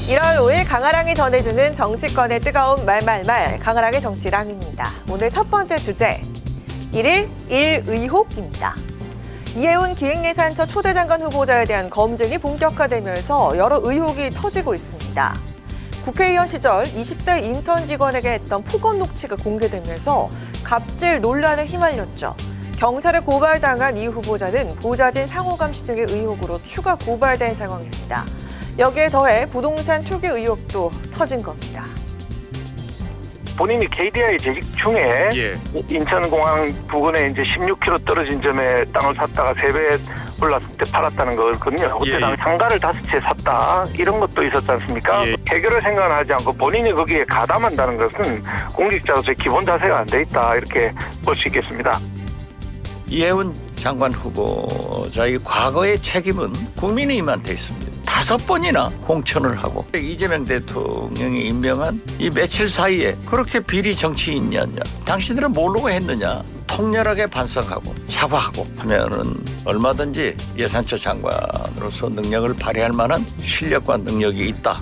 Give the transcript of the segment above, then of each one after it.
1월 5일 강아랑이 전해주는 정치권의 뜨거운 말말말 강아랑의 정치랑입니다. 오늘 첫 번째 주제 1일 1의혹입니다. 이해운 기획예산처 초대장관 후보자에 대한 검증이 본격화되면서 여러 의혹이 터지고 있습니다. 국회의원 시절 20대 인턴 직원에게 했던 폭언 녹취가 공개되면서 갑질 논란에 휘말렸죠. 경찰에 고발당한 이 후보자는 보좌진 상호감시 등의 의혹으로 추가 고발된 상황입니다. 여기에 더해 부동산 투기 의혹도 터진 겁니다. 본인이 KDI 재직 중에 인천공항 부근에 이제 16km 떨어진 점에 땅을 샀다가 3배 올랐을 때 팔았다는 거거든요. 그때 당시 상가를 5채 샀다 이런 것도 있었지 않습니까? 해결을 생각하지 않고 본인이 거기에 가담한다는 것은 공직자로서의 기본 자세가 안 돼 있다 이렇게 볼 수 있겠습니다. 이해운 장관 후보자의 과거의 책임은 국민의힘한테 있습니다. 5번이나 공천을 하고 이재명 대통령이 임명한 이 며칠 사이에 그렇게 비리 정치인이었냐. 당신들은 모르고 했느냐. 통렬하게 반성하고 사과하고 하면은 얼마든지 예산처 장관으로서 능력을 발휘할 만한 실력과 능력이 있다.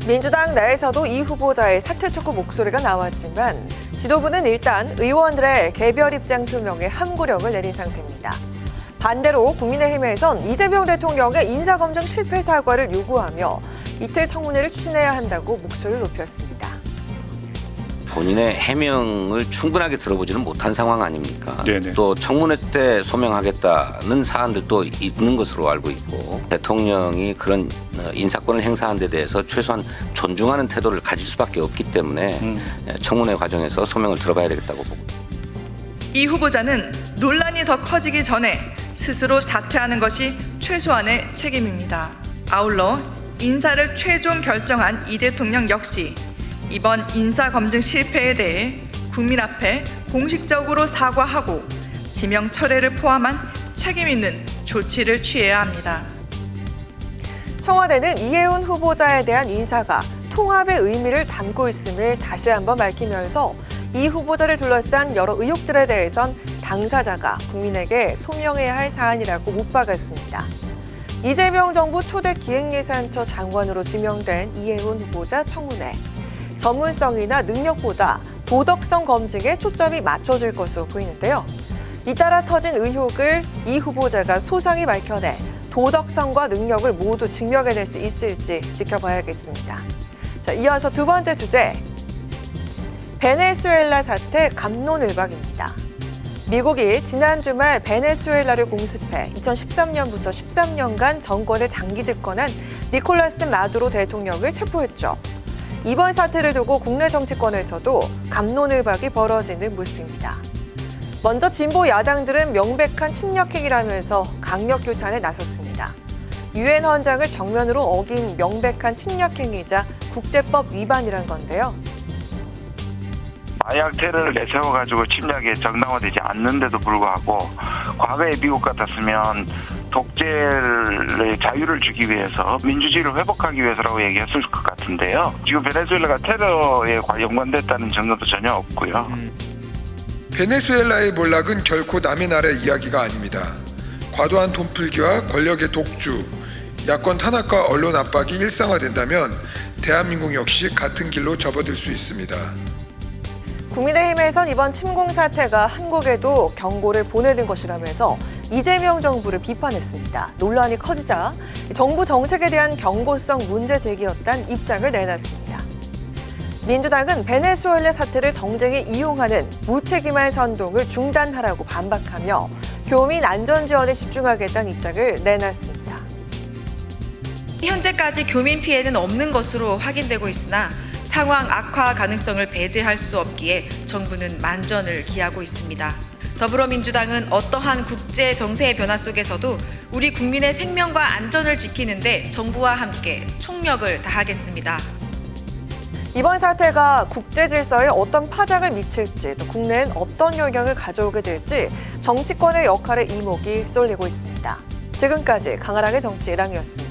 민주당 내에서도 이 후보자의 사퇴 촉구 목소리가 나왔지만 지도부는 일단 의원들의 개별 입장 표명에 함구력을 내린 상태입니다. 반대로 국민의힘에선 이재명 대통령의 인사검증 실패 사과를 요구하며 이틀 청문회를 추진해야 한다고 목소리를 높였습니다. 본인의 해명을 충분하게 들어보지는 못한 상황 아닙니까? 네네. 또 청문회 때 소명하겠다는 사안들도 있는 것으로 알고 있고 대통령이 그런 인사권을 행사한 데 대해서 최소한 존중하는 태도를 가질 수밖에 없기 때문에 청문회 과정에서 소명을 들어봐야 되겠다고 보고 있습니다. 이 후보자는 논란이 더 커지기 전에 스스로 사퇴하는 것이 최소한의 책임입니다. 아울러 인사를 최종 결정한 이 대통령 역시 이번 인사검증 실패에 대해 국민 앞에 공식적으로 사과하고 지명 철회를 포함한 책임 있는 조치를 취해야 합니다. 청와대는 이해운 후보자에 대한 인사가 통합의 의미를 담고 있음을 다시 한번 밝히면서 이 후보자를 둘러싼 여러 의혹들에 대해선 당사자가 국민에게 소명해야 할 사안이라고 못 박았습니다. 이재명 정부 초대 기획예산처 장관으로 지명된 이해운 후보자 청문회. 전문성이나 능력보다 도덕성 검증에 초점이 맞춰질 것으로 보이는데요. 잇따라 터진 의혹을 이 후보자가 소상히 밝혀내 도덕성과 능력을 모두 증명해낼 수 있을지 지켜봐야겠습니다. 자, 이어서 두 번째 주제. 베네수엘라 사태 갑론을박입니다. 미국이 지난 주말 베네수엘라를 공습해 2013년부터 13년간 정권을 장기 집권한 니콜라스 마두로 대통령을 체포했죠. 이번 사태를 두고 국내 정치권에서도 갑론을박이 벌어지는 모습입니다. 먼저 진보 야당들은 명백한 침략행위라면서 강력 규탄에 나섰습니다. 유엔 헌장을 정면으로 어긴 명백한 침략행위이자 국제법 위반이란 건데요. 마약 테러를 내세워가지고 침략이 정당화되지 않는데도 불구하고 과거에 미국 같았으면 독재의 자유를 주기 위해서 민주주의를 회복하기 위해서라고 얘기했을 것 같은데요. 지금 베네수엘라가 테러에 연관됐다는 증거도 전혀 없고요. 베네수엘라의 몰락은 결코 남의 나라의 이야기가 아닙니다. 과도한 돈풀기와 권력의 독주, 야권 탄압과 언론 압박이 일상화된다면 대한민국 역시 같은 길로 접어들 수 있습니다. 국민의힘에선 이번 침공 사태가 한국에도 경고를 보내는 것이라면서 이재명 정부를 비판했습니다. 논란이 커지자 정부 정책에 대한 경고성 문제 제기였다는 입장을 내놨습니다. 민주당은 베네수엘라 사태를 정쟁에 이용하는 무책임한 선동을 중단하라고 반박하며 교민 안전 지원에 집중하겠다는 입장을 내놨습니다. 현재까지 교민 피해는 없는 것으로 확인되고 있으나 상황 악화 가능성을 배제할 수 없기에 정부는 만전을 기하고 있습니다. 더불어민주당은 어떠한 국제 정세의 변화 속에서도 우리 국민의 생명과 안전을 지키는 데 정부와 함께 총력을 다하겠습니다. 이번 사태가 국제 질서에 어떤 파장을 미칠지 또 국내엔 어떤 영향을 가져오게 될지 정치권의 역할에 이목이 쏠리고 있습니다. 지금까지 강아랑의 정치랑이었습니다.